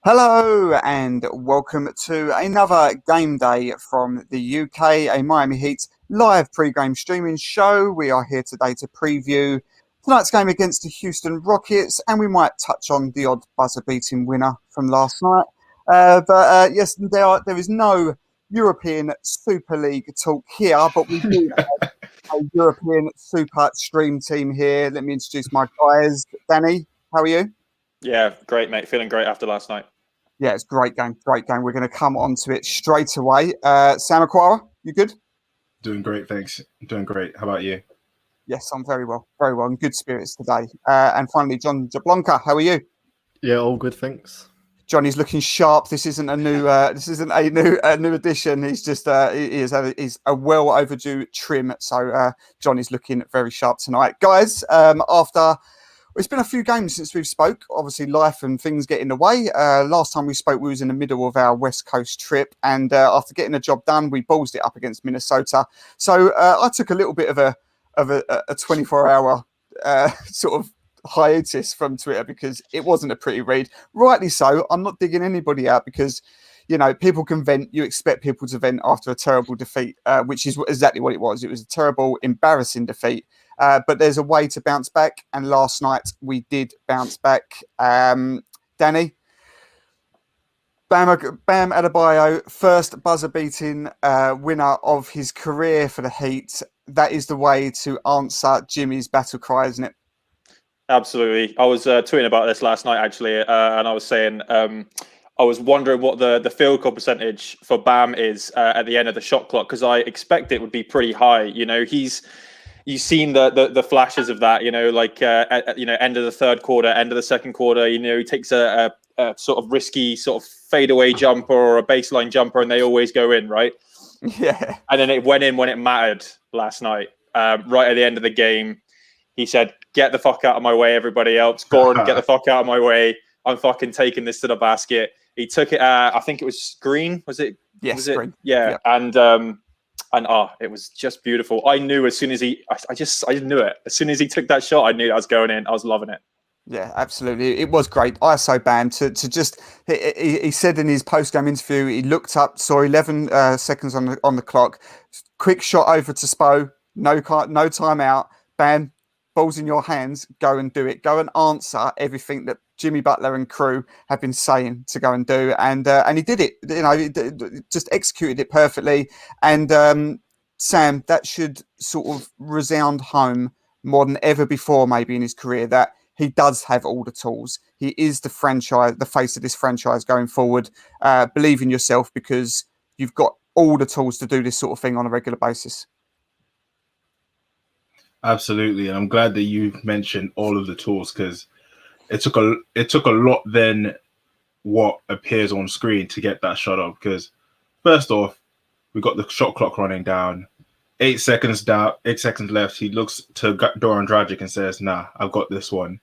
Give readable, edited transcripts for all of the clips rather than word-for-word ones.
Hello and welcome to another game day from the UK, a Miami Heat live pre-game streaming show. We are here today to preview tonight's game against the Houston Rockets, and we might touch on the odd buzzer-beating winner from last night. Yes, there is no European Super League talk here, but we do have a European Super Stream team here. Let me introduce my guys. Danny, how are you? Yeah, great, mate. Feeling great after last night. Yeah, it's a great game. Great game. We're going to come on to it straight away. Sam Aquara, you good? Doing great, thanks. Doing great. How about you? Yes, I'm very well. Very well. In good spirits today. And finally, John Jablonka, how are you? Yeah, all good, thanks. Johnny's looking sharp. This isn't a new. This isn't a new addition. He's just. He's a well overdue trim. So Johnny's looking very sharp tonight, guys. After. It's been a few games since we've spoke. Obviously, life and things get in the way. Last time we spoke, we was in the middle of our West Coast trip, and after getting the job done, we ballsed it up against Minnesota. So I took a little bit of a 24-hour sort of hiatus from Twitter because it wasn't a pretty read. Rightly so. I'm not digging anybody out because, you know, people can vent. You expect people to vent after a terrible defeat, which is exactly what it was. It was a terrible, embarrassing defeat. But there's a way to bounce back, and last night we did bounce back. Danny, Bam Adebayo, first buzzer-beating winner of his career for the Heat. That is the way to answer Jimmy's battle cry, isn't it? Absolutely. I was tweeting about this last night, actually, and I was saying I was wondering what the field goal percentage for Bam is at the end of the shot clock, because I expect it would be pretty high. You know, you've seen the flashes of that, you know, like, end of the third quarter, end of the second quarter, you know, he takes a sort of risky sort of fadeaway jumper or a baseline jumper and they always go in, right? Yeah. And then it went in when it mattered last night, right at the end of the game. He said, "Get the fuck out of my way, everybody else. Gordon, get the fuck out of my way. I'm fucking taking this to the basket." He took it, I think it was Green, was it? Yes, was it? Green. Yeah. And it was just beautiful. I knew as soon as I knew it. As soon as he took that shot, I knew I was going in. I was loving it. Yeah, absolutely. It was great. ISO Bam to just. He said in his post-game interview, he looked up, saw 11 seconds on the clock. Quick shot over to Spo. No timeout. Bam, ball's in your hands. Go and do it. Go and answer everything that Jimmy Butler and crew have been saying to go and do, and he did it. You know, just executed it perfectly. And Sam, that should sort of resound home more than ever before, maybe in his career, that he does have all the tools. He is the face of this franchise going forward. Believe in yourself because you've got all the tools to do this sort of thing on a regular basis. Absolutely, and I'm glad that you mentioned all of the tools because it took a lot than what appears on screen to get that shot up. Because first off, we got the shot clock running down, 8 seconds left. He looks to Goran Dragic and says, "Nah, I've got this one."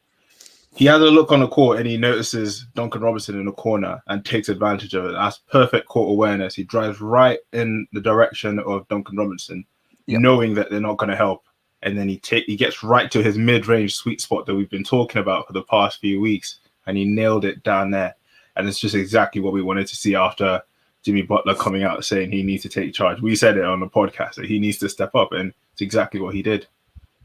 He has a look on the court and he notices Duncan Robinson in the corner and takes advantage of it. That's perfect court awareness. He drives right in the direction of Duncan Robinson, knowing that they're not going to help. And then he gets right to his mid-range sweet spot that we've been talking about for the past few weeks, and he nailed it down there. And it's just exactly what we wanted to see after Jimmy Butler coming out saying he needs to take charge. We said it on the podcast that he needs to step up, and it's exactly what he did.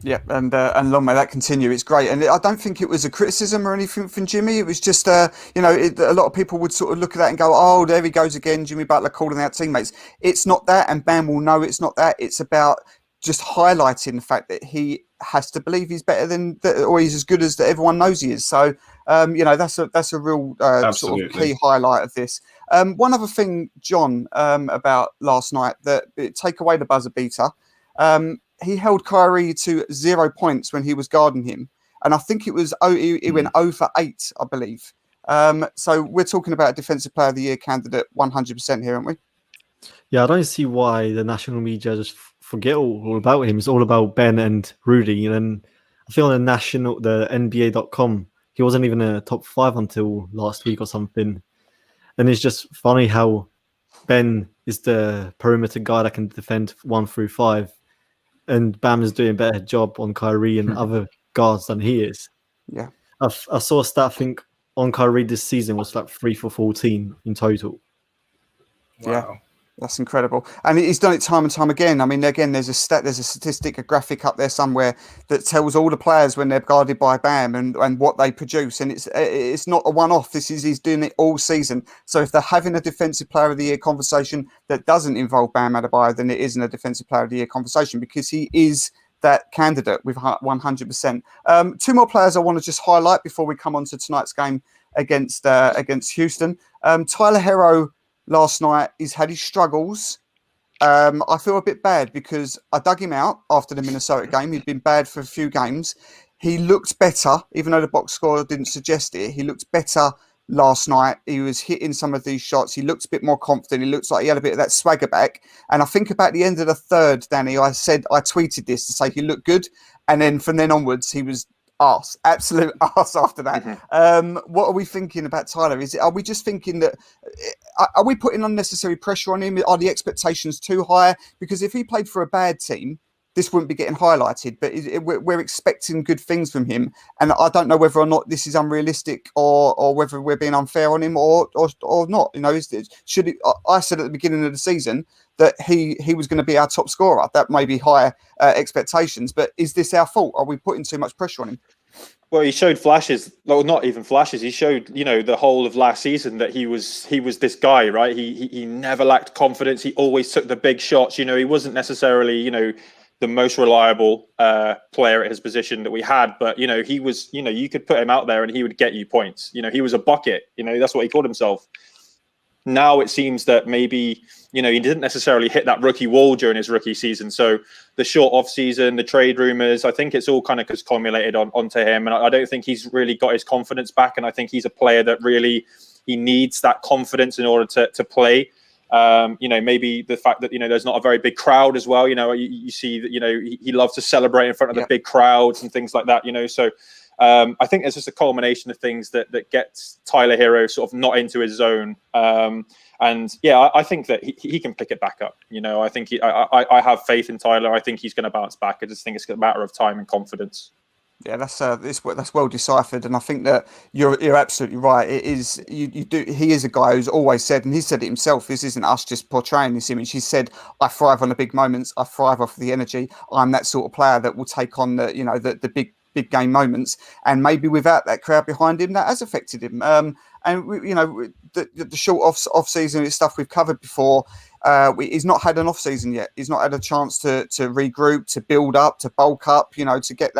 Yeah, and long may that continue. It's great, and I don't think it was a criticism or anything from Jimmy. It was just, a lot of people would sort of look at that and go, "Oh, there he goes again, Jimmy Butler calling out teammates." It's not that, and Bam will know it's not that. It's about just highlighting the fact that he has to believe he's better than, or he's as good as that everyone knows he is. So, that's a real sort of key highlight of this. One other thing, John, about last night, that take away the buzzer beater. He held Kyrie to 0 points when he was guarding him. And I think it was, he went 0 for 8, I believe. So we're talking about a Defensive Player of the Year candidate 100% here, aren't we? Yeah, I don't see why the national media just forget all about him. It's all about Ben and Rudy. And I feel on the NBA.com, he wasn't even a top 5 until last week or something. And it's just funny how Ben is the perimeter guy that can defend 1 through 5. And Bam is doing a better job on Kyrie and other guards than he is. Yeah. I saw a stat, I think on Kyrie this season was like 3 for 14 in total. Wow. Yeah. That's incredible, and he's done it time and time again. I mean, again, there's a statistic, a graphic up there somewhere that tells all the players when they're guarded by Bam and what they produce, and it's not a one-off. He's doing it all season. So if they're having a Defensive Player of the Year conversation that doesn't involve Bam Adebayo, then it isn't a Defensive Player of the Year conversation because he is that candidate with 100%. Two more players I want to just highlight before we come on to tonight's game against Houston. Tyler Hero. Last night, he's had his struggles. I feel a bit bad because I dug him out after the Minnesota game. He'd been bad for a few games. He looked better, even though the box score didn't suggest it. He looked better last night. He was hitting some of these shots. He looks a bit more confident. He looks like he had a bit of that swagger back. And I think about the end of the third, Danny, I tweeted this to say he looked good. And then from then onwards, he was absolute arse after that. What are we thinking about Tyler? Are we just thinking that, are we putting unnecessary pressure on him? Are the expectations too high? Because if he played for a bad team, this wouldn't be getting highlighted, but we're expecting good things from him. And I don't know whether or not this is unrealistic or whether we're being unfair on him or not. You know, I said at the beginning of the season that he was going to be our top scorer. That may be higher expectations, but is this our fault? Are we putting too much pressure on him? Well, he showed flashes, well, not even flashes. He showed, the whole of last season that he was this guy, right? He never lacked confidence. He always took the big shots. He wasn't necessarily, the most reliable player at his position that we had, but he was, you could put him out there and he would get you points. He was a bucket. That's what he called himself. Now it seems that maybe, he didn't necessarily hit that rookie wall during his rookie season. So the short off season, the trade rumors, I think it's all kind of culminated onto him. And I don't think he's really got his confidence back. And I think he's a player that really, he needs that confidence in order to play. Maybe the fact that, there's not a very big crowd as well. You see that, he loves to celebrate in front of the big crowds and things like that, So I think it's just a culmination of things that gets Tyler Hero sort of not into his zone. I think that he can pick it back up. I think I have faith in Tyler. I think he's going to bounce back. I just think it's a matter of time and confidence. Yeah, that's well deciphered, and I think that you're absolutely right. It is he is a guy who's always said, and he said it himself. This isn't us just portraying this image. He said, "I thrive on the big moments. I thrive off the energy. I'm that sort of player that will take on the big game moments." And maybe without that crowd behind him, that has affected him. The short off season is stuff we've covered before. He's not had an off season yet. He's not had a chance to regroup, to build up, to bulk up. To get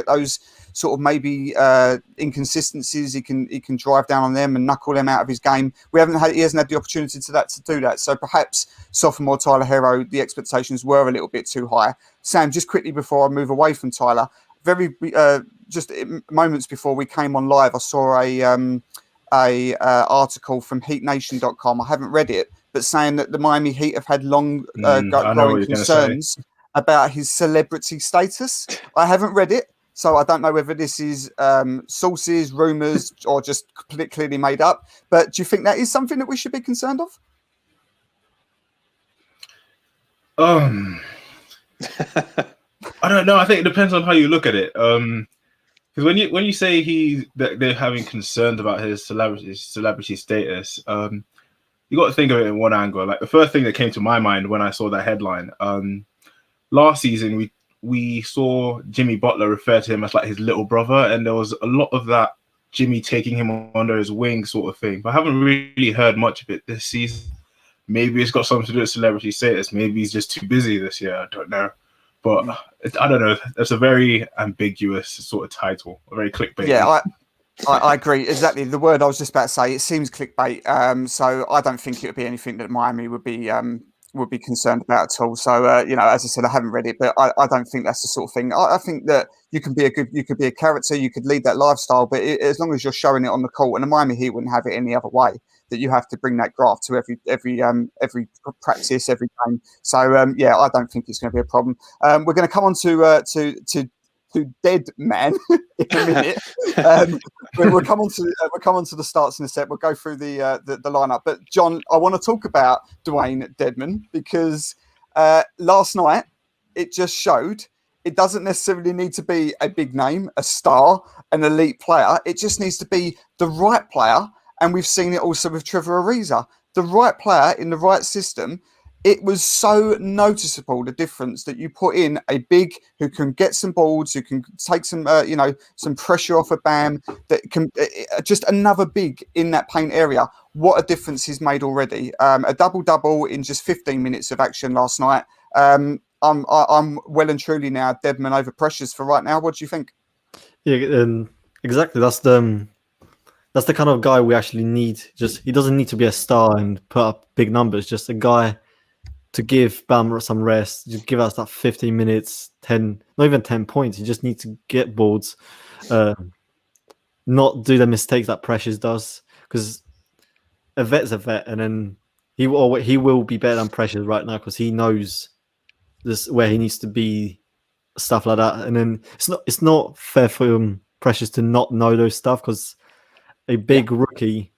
those sort of maybe inconsistencies. He can drive down on them and knuckle them out of his game. He hasn't had the opportunity to do that. So perhaps sophomore Tyler Hero, the expectations were a little bit too high. Sam, just quickly before I move away from Tyler, just moments before we came on live, I saw a article from HeatNation.com. I haven't read it, but saying that the Miami Heat have had long growing concerns about his celebrity status. I haven't read it, so I don't know whether this is sources, rumours, or just clearly made up. But do you think that is something that we should be concerned of? I don't know. I think it depends on how you look at it. Because when you say that they're having concerns about his celebrity status, you got to think of it in one angle. Like the first thing that came to my mind when I saw that headline, last season we saw Jimmy Butler refer to him as like his little brother, and there was a lot of that Jimmy taking him under his wing sort of thing. But I haven't really heard much of it this season. Maybe it's got something to do with celebrity status. Maybe he's just too busy this year. I don't know. But I don't know. That's a very ambiguous sort of title, a very clickbait. Yeah, I agree. Exactly. The word I was just about to say, it seems clickbait. So I don't think it would be anything that Miami would be concerned about at all. So, as I said, I haven't read it, but I don't think that's the sort of thing. I think that you could be a character, you could lead that lifestyle, but as long as you're showing it on the court, and the Miami Heat wouldn't have it any other way, that you have to bring that graft to every practice, every game. So, I don't think it's going to be a problem. We're going to come on to Dead Man in a minute. We'll come on to the starts in a sec. We'll go through the lineup. But John, I want to talk about Dwayne Dedman because last night it just showed it doesn't necessarily need to be a big name, a star, an elite player. It just needs to be the right player. And we've seen it also with Trevor Ariza. The right player in the right system. It was so noticeable, the difference that you put in a big who can get some balls, who can take some, some pressure off of Bam, that can just another big in that paint area. What a difference he's made already. A double-double in just 15 minutes of action last night. I'm well and truly now Deadman over Precious for right now. What do you think? Yeah, exactly. That's the kind of guy we actually need. Just he doesn't need to be a star and put up big numbers. Just a guy to give Bam some rest, just give us that 15 minutes, 10, not even 10 points. You just need to get boards, not do the mistakes that Precious does. Because a vet's a vet, and then he will be better than Precious right now because he knows this where he needs to be, stuff like that. And then it's not fair for Precious to not know those stuff because a big rookie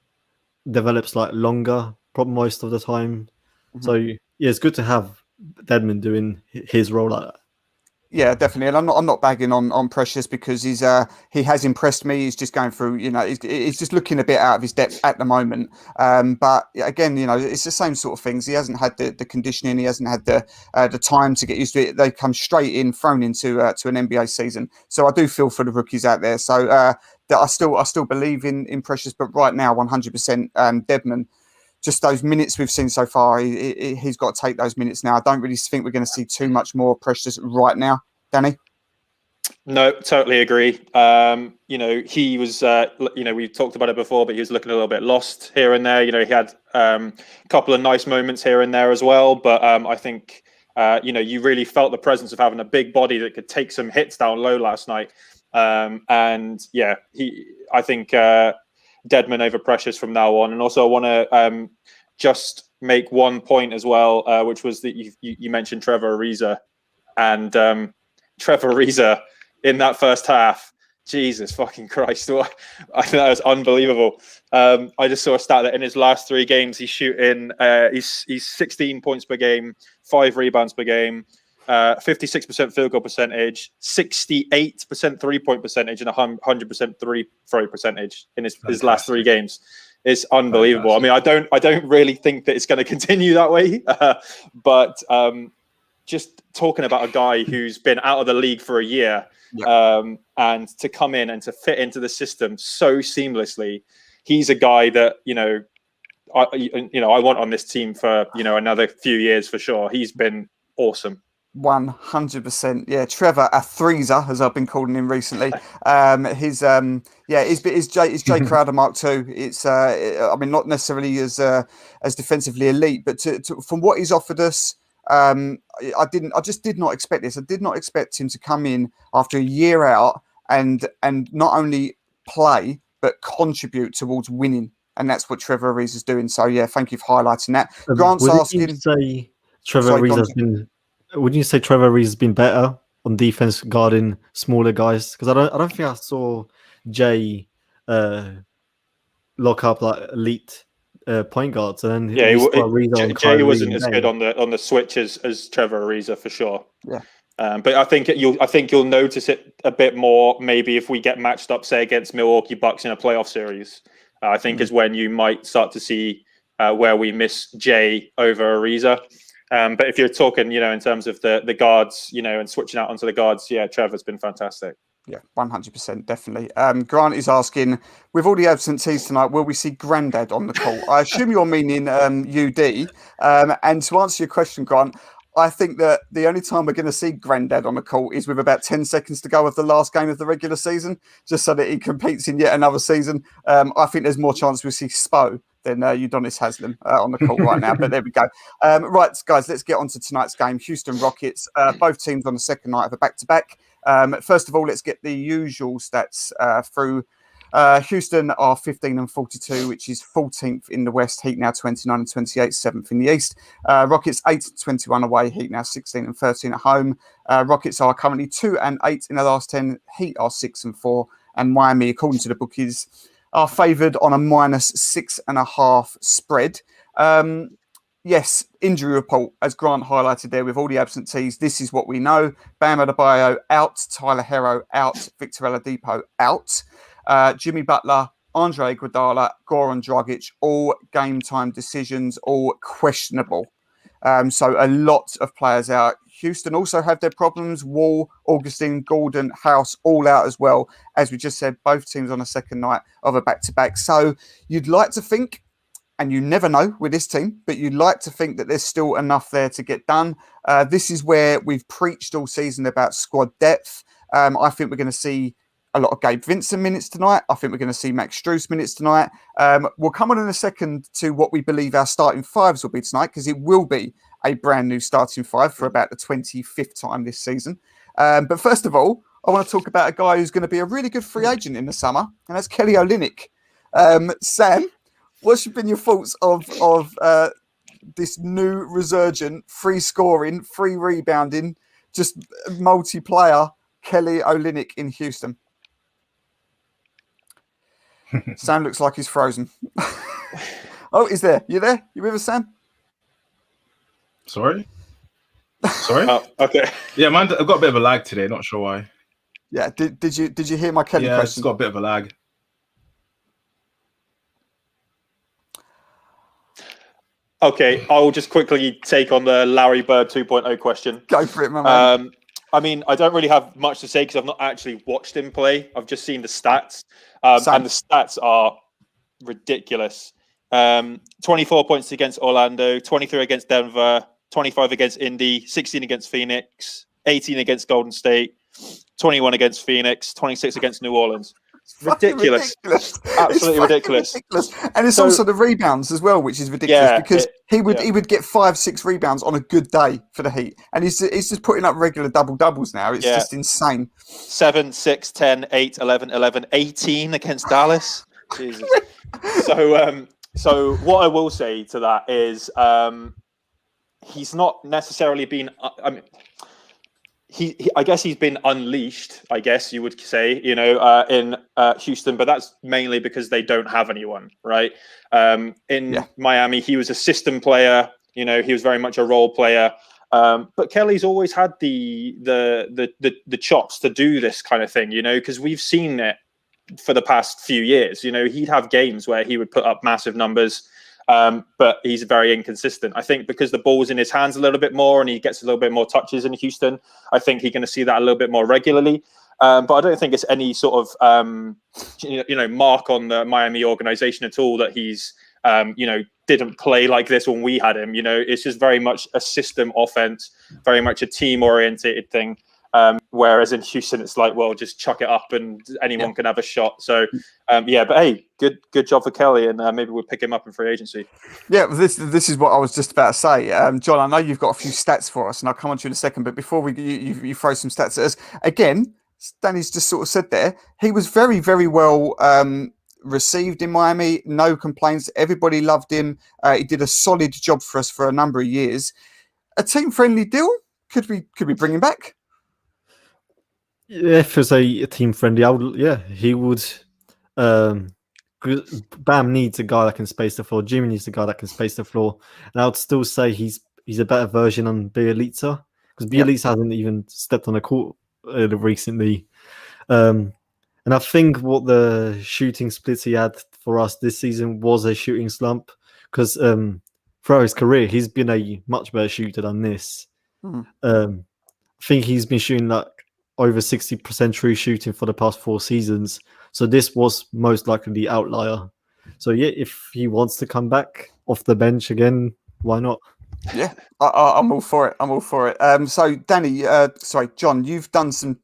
develops like longer, most of the time. Mm-hmm. So yeah, it's good to have Deadman doing his role like that. Yeah, definitely, and I'm not bagging on Precious because he has impressed me. He's just going through, he's just looking a bit out of his depth at the moment. But again, it's the same sort of things. He hasn't had the conditioning. He hasn't had the time to get used to it. They come straight in, thrown into to an NBA season. So I do feel for the rookies out there. So that I still believe in Precious, but right now, 100% Deadman. Just those minutes we've seen so far, he's got to take those minutes now. I don't really think we're going to see too much more Precious right now, Danny. No, totally agree. He was, we've talked about it before, but he was looking a little bit lost here and there. He had a couple of nice moments here and there as well. But I think, you really felt the presence of having a big body that could take some hits down low last night. I think Deadman over Precious from now on. And also I want to just make one point as well, which was that you mentioned Trevor Ariza. And Trevor Ariza in that first half, Jesus fucking Christ. I think that was unbelievable. I just saw a stat that in his last 3 games, he's shooting, he's 16 points per game, 5 rebounds per game, 56% field goal percentage, 68% 3-point percentage, and 100% three throw percentage in his last 3 games. It's unbelievable. Fantastic. I mean, I don't really think that it's going to continue that way, but just talking about a guy who's been out of the league for a year, and to come in and to fit into the system so seamlessly, he's a guy that I want on this team for another few years for sure. He's been awesome. 100%. Yeah, Trevor Ariza, as I've been calling him recently. His Jay Crowder Mark II. It's not necessarily as defensively elite, but from what he's offered us, I just did not expect this. I did not expect him to come in after a year out and not only play but contribute towards winning, and that's what Trevor Ariza is doing. So yeah, thank you for highlighting that. Grant's asking. Would you say Trevor Ariza has been better on defense guarding smaller guys? Because I don't think I saw Jay lock up like elite point guards, and then Jay wasn't as good on the switch as Trevor Ariza for sure. Yeah, but I think you'll notice it a bit more maybe if we get matched up, say against Milwaukee Bucks in a playoff series. I think is when you might start to see where we miss Jay over Ariza. But if you're talking, in terms of the guards, and switching out onto the guards, yeah, Trevor's been fantastic. Yeah, 100%, definitely. Grant is asking, with all the absentees tonight, will we see Grandad on the call? I assume you're meaning UD. And to answer your question, Grant, I think that the only time we're going to see Grandad on the call is with about 10 seconds to go of the last game of the regular season, just so that he competes in yet another season. I think there's more chance we'll see Spo than Udonis Haslem on the call right now. But there we go. Right, guys, let's get on to tonight's game. Houston Rockets, both teams on the second night of a back-to-back. First of all, let's get the usual stats through. Houston are 15-42, which is 14th in the West. Heat now 29-28, 7th in the East. Rockets 8-21 away. Heat now 16-13 at home. Rockets are currently 2-8 in the last 10. Heat are 6-4, and Miami, according to the bookies, are favoured on a -6.5 spread. yes, injury report, as Grant highlighted there with all the absentees. This is what we know. Bam Adebayo out, Tyler Herro out, Victor Oladipo out, Jimmy Butler, Andre Iguodala, Goran Dragic, all game time decisions, all questionable. So a lot of players out. Houston also have their problems. Wall, Augustine, Gordon, House, all out as well. As we just said, both teams on a second night of a back-to-back. So you'd like to think, and you never know with this team, but you'd like to think that there's still enough there to get done. This is where we've preached all season about squad depth. I think we're going to see a lot of Gabe Vincent minutes tonight. I think we're going to see Max Strus minutes tonight. We'll come on in a second to what we believe our starting fives will be tonight, because it will be a brand new starting five for about the 25th time this season. But first of all, I want to talk about a guy who's going to be a really good free agent in the summer, and that's Kelly Olynyk. Sam, what's been your thoughts of this new resurgent, free scoring, free rebounding, just multiplayer Kelly Olynyk in Houston? Sam looks like he's frozen. Oh, he's there. You there? You with us, Sam? Sorry? Oh, okay. Yeah, man, I've got a bit of a lag today. Not sure why. Yeah. Did you hear my Kelly Yeah, question? it's got a bit of a lag. Okay, I'll just quickly take on the Larry Bird 2.0 question. Go for it, my man. I mean, I don't really have much to say because I've not actually watched him play. I've just seen the stats, and the stats are ridiculous. 24 points against Orlando, 23 against Denver, 25 against Indy, 16 against Phoenix, 18 against Golden State, 21 against Phoenix, 26 against New Orleans. Ridiculous. Absolutely ridiculous. And it's also the rebounds as well, which is ridiculous, because he would get 5-6 rebounds on a good day for the Heat, and he's just putting up regular doubles now. It's just insane. 7, 6, 10, 8, 11, 11, 18 against Dallas. Jesus. So what I will say to that is he's not necessarily been I guess he's been unleashed, I guess you would say, in Houston, but that's mainly because they don't have anyone, right? In Miami, he was a system player, he was very much a role player. But Kelly's always had the chops to do this kind of thing, because we've seen it for the past few years. He'd have games where he would put up massive numbers, but he's very inconsistent. I think because the ball's in his hands a little bit more and he gets a little bit more touches in Houston, I think you're going to see that a little bit more regularly. But I don't think it's any sort of, mark on the Miami organization at all that he's, didn't play like this when we had him. It's just very much a system offense, very much a team oriented thing. Whereas in Houston, it's like, well, just chuck it up and anyone can have a shot. So, but hey, good job for Kelly, and maybe we'll pick him up in free agency. Yeah, this is what I was just about to say. John, I know you've got a few stats for us, and I'll come on to you in a second. But before you throw some stats at us, again, Danny's just sort of said there, he was very, very well received in Miami. No complaints. Everybody loved him. He did a solid job for us for a number of years. A team-friendly deal? Could we bring him back? If it's a team friendly, he would. Bam needs a guy that can space the floor. Jimmy needs a guy that can space the floor. And I would still say he's a better version on Bielitsa, because Bielitsa hasn't even stepped on a court recently. And I think what the shooting splits he had for us this season was a shooting slump, because throughout his career he's been a much better shooter than this. I think he's been shooting like over 60% true shooting for the past 4 seasons. So this was most likely the outlier. So if he wants to come back off the bench again, why not? Yeah, I'm all for it. So Danny, John, you've done some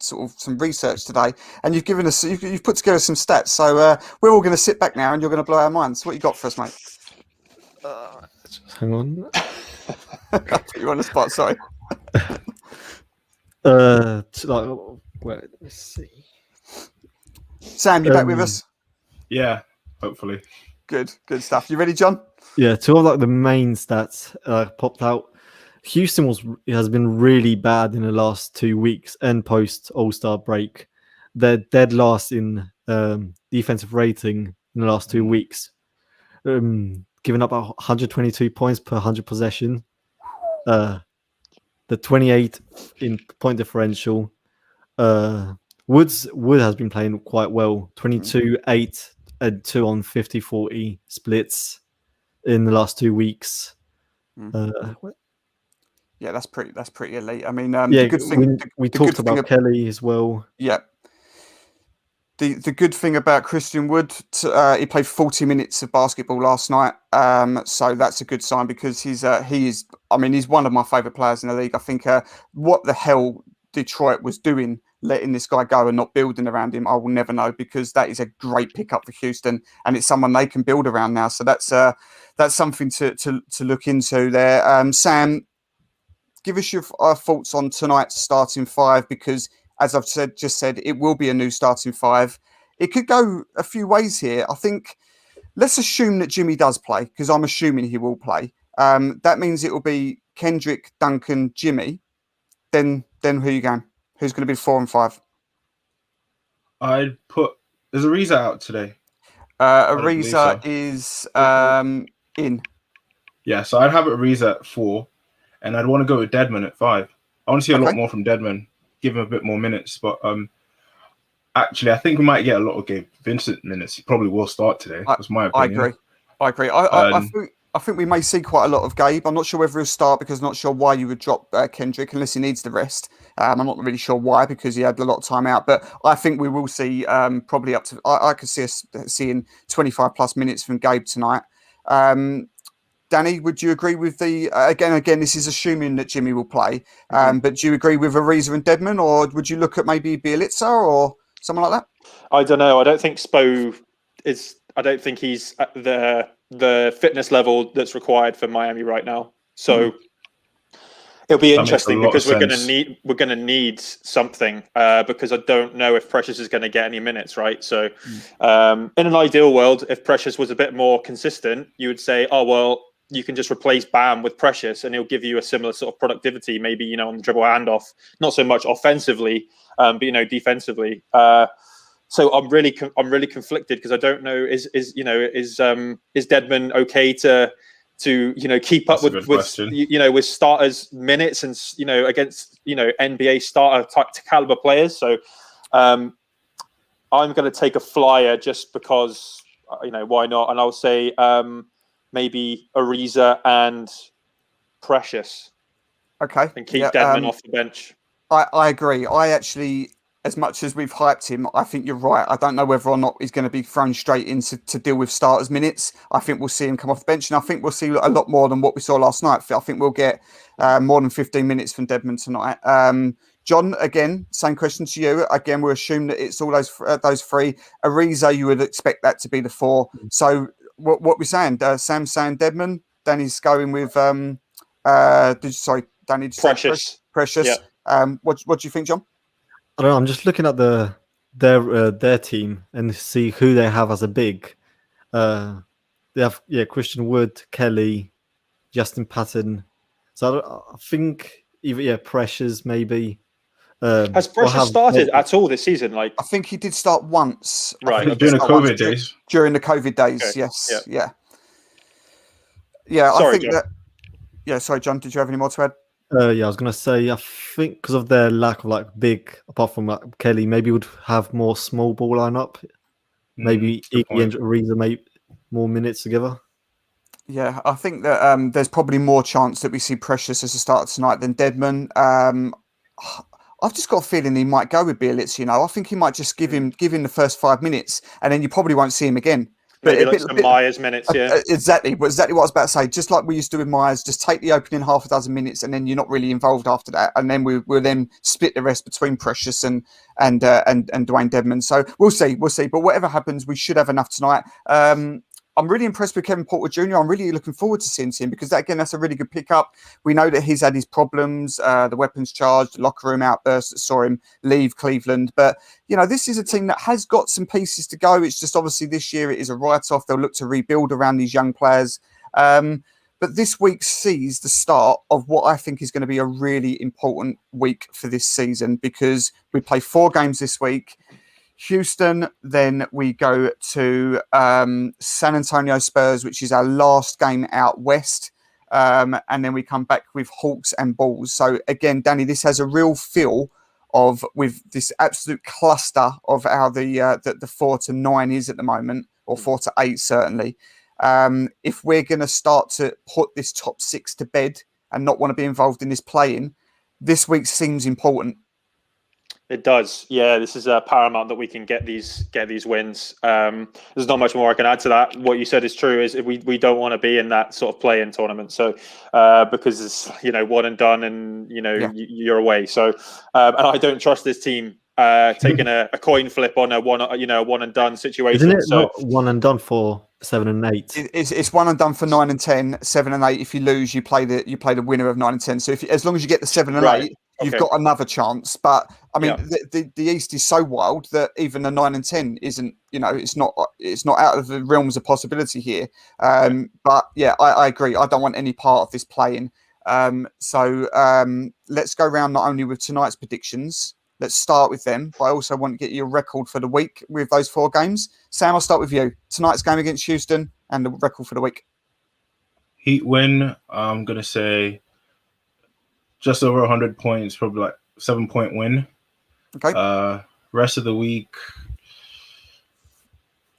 research today, and you've given us, you've put together some stats. So we're all going to sit back now, and you're going to blow our minds. What you got for us, mate? Hang on. Put you on the spot. Sorry. Let's see. Sam, you back with us? Yeah, hopefully. Good stuff. You ready, John? Yeah, 2 of the main stats popped out. Houston has been really bad in the last 2 weeks and post All-Star break. They're dead last in defensive rating in the last 2 weeks. giving up 122 points per 100 possession. The 28 in point differential. Wood has been playing quite well. 22, 8, and 2 on 50-40 splits in the last 2 weeks. Yeah, that's pretty elite. I mean, yeah, the good thing we talked about Kelly as well. Yeah. The good thing about Christian Wood, he played 40 minutes of basketball last night, so that's a good sign because he is. I mean, he's one of my favourite players in the league. I think what the hell Detroit was doing, letting this guy go and not building around him, I will never know, because that is a great pickup for Houston, and it's someone they can build around now. So that's something to look into there. Sam, give us your thoughts on tonight's starting five, because as I've just said, it will be a new starting five. It could go a few ways here. I think let's assume that Jimmy does play, because I'm assuming he will play. That means it will be Kendrick, Duncan, Jimmy. Then who are you going? Who's going to be 4 and 5? I'd put. There's Ariza out today. Ariza is in. Yeah, so I'd have Ariza at 4, and I'd want to go with Deadman at 5. I want to see a lot more from Deadman. Give him a bit more minutes, but actually, I think we might get a lot of Gabe Vincent minutes. He probably will start today. That's my opinion. I agree. I think we may see quite a lot of Gabe. I'm not sure whether he'll start, because I'm not sure why you would drop Kendrick unless he needs the rest. I'm not really sure why, because he had a lot of time out. But I think we will see probably up to. I could see us seeing 25 plus minutes from Gabe tonight. Danny, would you agree with the again? This is assuming that Jimmy will play, but do you agree with Ariza and Deadman, or would you look at maybe Bielitsa or someone like that? I don't know. I don't think Spo is. I don't think he's at the fitness level that's required for Miami right now. So it'll be interesting, because we're going to need something, because I don't know if Precious is going to get any minutes, right? So in an ideal world, if Precious was a bit more consistent, you would say, oh well, you can just replace Bam with Precious, and he'll give you a similar sort of productivity, maybe on the dribble handoff, not so much offensively, but defensively. So I'm really conflicted, because I don't know is Deadman okay to keep up with starters minutes and against NBA starter type caliber players. So I'm going to take a flyer just because why not, and I'll say maybe Ariza and Precious. Okay. And keep Deadman off the bench. I agree. I actually, as much as we've hyped him, I think you're right. I don't know whether or not he's going to be thrown straight into to deal with starters minutes. I think we'll see him come off the bench, and I think we'll see a lot more than what we saw last night. I think we'll get more than 15 minutes from Deadman tonight. John, again, same question to you. Again, we assume that it's all those three. Ariza, you would expect that to be the 4. So what we're saying, Sam's saying Deadman. Danny's going with Danny. Precious. Precious. Yeah. What do you think, John? I don't know. I'm just looking at their team and see who they have as a big. They have Christian Wood, Kelly, Justin Patton. So I think either Precious maybe. Has Precious started at all this season? Like, I think he did start once. Right. During the COVID days. During the COVID days, okay. Yes. Yeah. Sorry, I think John. that. Yeah. Sorry, John. Did you have any more to add? I was going to say, I think because of their lack of big, apart from Kelly, maybe would have more small ball lineup. Maybe Iggy and Ariza maybe more minutes together. Yeah, I think that there's probably more chance that we see Precious as a starter tonight than Deadman. I've just got a feeling he might go with Bielitsa. I think he might just give him the first 5 minutes, and then you probably won't see him again. But maybe some Myers minutes, yeah. Exactly what I was about to say. Just like we used to with Myers, just take the opening half a dozen minutes, and then you're not really involved after that. And then we'll then split the rest between Precious and Dwayne Dedmon. So we'll see. But whatever happens, we should have enough tonight. I'm really impressed with Kevin Porter Jr. I'm really looking forward to seeing him, because that's a really good pickup. We know that he's had his problems, the weapons charge, the locker room outburst that saw him leave Cleveland. But, this is a team that has got some pieces to go. It's just obviously this year it is a write-off. They'll look to rebuild around these young players. But this week sees the start of what I think is going to be a really important week for this season, because we play 4 games this week. Houston, then we go to San Antonio Spurs, which is our last game out west. And then we come back with Hawks and Bulls. So again, Danny, this has a real feel of with this absolute cluster of how the 4 to 9 is at the moment, or 4 to 8 certainly. If we're going to start to put this top 6 to bed and not want to be involved in this play-in, this week seems important. It does, yeah. This is paramount that we can get these wins. There's not much more I can add to that. What you said is true. Is we don't want to be in that sort of play-in tournament. So because it's one and done, and you're away. So and I don't trust this team taking a coin flip on a one and done situation. Isn't it not one and done for 7 and 8? It's one and done for 9 and 10. 7 and 8. If you lose, you play the winner of 9 and 10. So as long as you get the 7 and 8. You've got another chance, but I mean, the East is so wild that even a 9 and 10 isn't, it's not out of the realms of possibility here. But yeah, I agree. I don't want any part of this playing. So let's go around not only with tonight's predictions. Let's start with them, but I also want to get your record for the week with those 4 games. Sam, I'll start with you. Tonight's game against Houston and the record for the week. Heat win. I'm gonna say just over 100 points, probably like 7-point win. Okay. Rest of the week,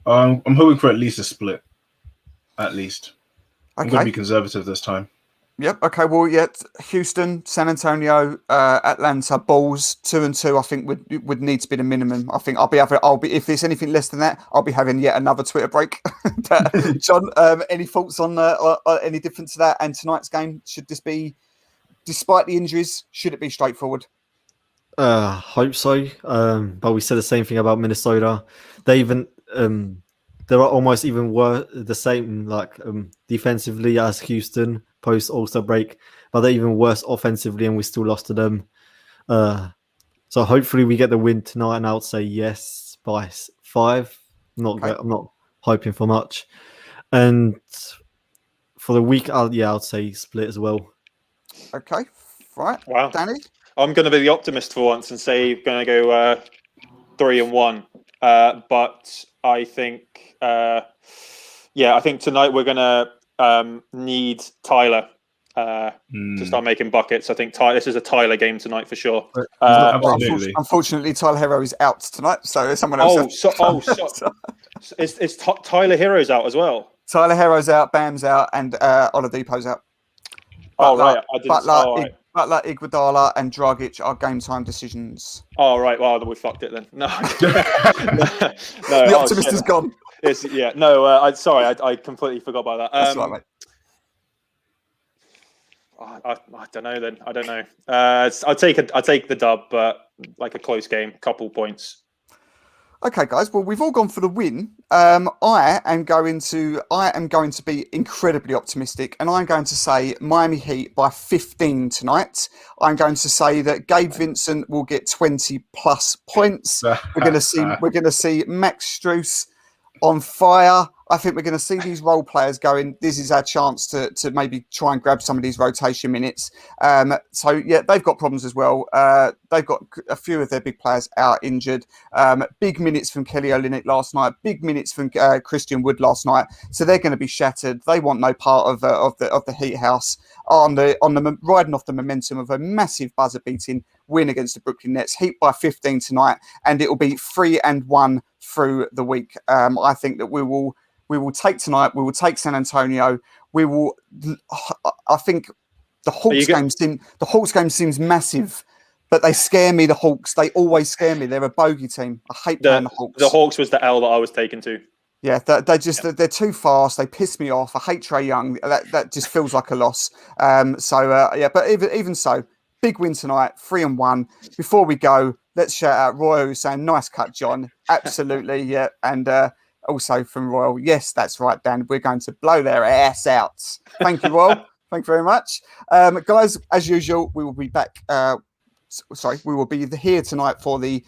I'm hoping for at least a split. At least. I'm going to be conservative this time. Yep. Okay. Well, yeah. Houston, San Antonio, Atlanta, Bulls 2 and 2. I think would need to be the minimum. I think I'll be if there's anything less than that, I'll be having yet another Twitter break. John, any thoughts on any difference to that? And tonight's game, should this be, despite the injuries, should it be straightforward? Hope so. But we said the same thing about Minnesota. They even they are almost even worse, the same like defensively as Houston post All-Star break, but they're even worse offensively, and we still lost to them. So hopefully we get the win tonight, and I would say yes by 5. I'm not hoping for much. And for the week, I'd say split as well. Okay, right. Wow, Danny, I'm going to be the optimist for once and say going to go 3 and 1. But I think, I think tonight we're going to need Tyler to start making buckets. I think this is a Tyler game tonight for sure. Unfortunately, Tyler Hero is out tonight, so someone else. Is Tyler Hero's out as well? Tyler Hero's out, Bam's out, and Oladipo's out. Butler, Butler, Iguodala, and Dragic are game time decisions. Oh right, well then we fucked it then. No, the optimist is gone. I completely forgot about that. That's right, mate. I don't know then. I don't know. I'll take the dub, but like a close game, couple points. Okay, guys. Well, we've all gone for the win. I am going to be incredibly optimistic, and I'm going to say Miami Heat by 15 tonight. I'm going to say that Gabe Vincent will get 20 plus points. We're going to see Max Strus on fire. I think we're going to see these role players going, this is our chance to maybe try and grab some of these rotation minutes. So, yeah, they've got problems as well. They've got a few of their big players out injured. Big minutes from Kelly Olynyk last night. Big minutes from Christian Wood last night. So they're going to be shattered. They want no part of the Heat house on the riding off the momentum of a massive buzzer-beating win against the Brooklyn Nets. Heat by 15 tonight, and it will be 3 and 1 through the week. I think that we will take tonight. We will take San Antonio. We will. I think the Hawks game seems massive, but they scare me. The Hawks. They always scare me. They're a bogey team. I hate playing the Hawks. The Hawks was the L that I was taken to. Yeah, they're too fast. They piss me off. I hate Trae Young. That just feels like a loss. But even so, big win tonight. 3 and 1. Before we go, let's shout out Royal, who's saying nice cut, John. Absolutely, yeah, and. Also from Royal, yes, that's right, Dan. We're going to blow their ass out. Thank you, Royal. Thank you very much, guys. As usual, we will be back. We will be here tonight for the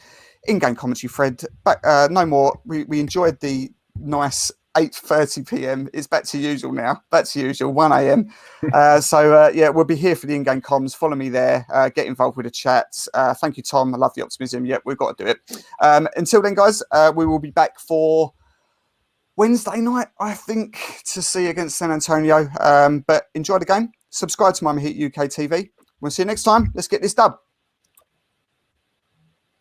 in-game commentary thread. But no more. We enjoyed the nice 8:30 p.m. It's back to usual now. Back to usual, 1 a.m. Yeah, we'll be here for the in-game comms. Follow me there. Get involved with the chat. Thank you, Tom. I love the optimism. Yep, we've got to do it. Until then, guys, we will be back for Wednesday night, I think, to see against San Antonio. But enjoy the game. Subscribe to Miami Heat UK TV. We'll see you next time. Let's get this dub.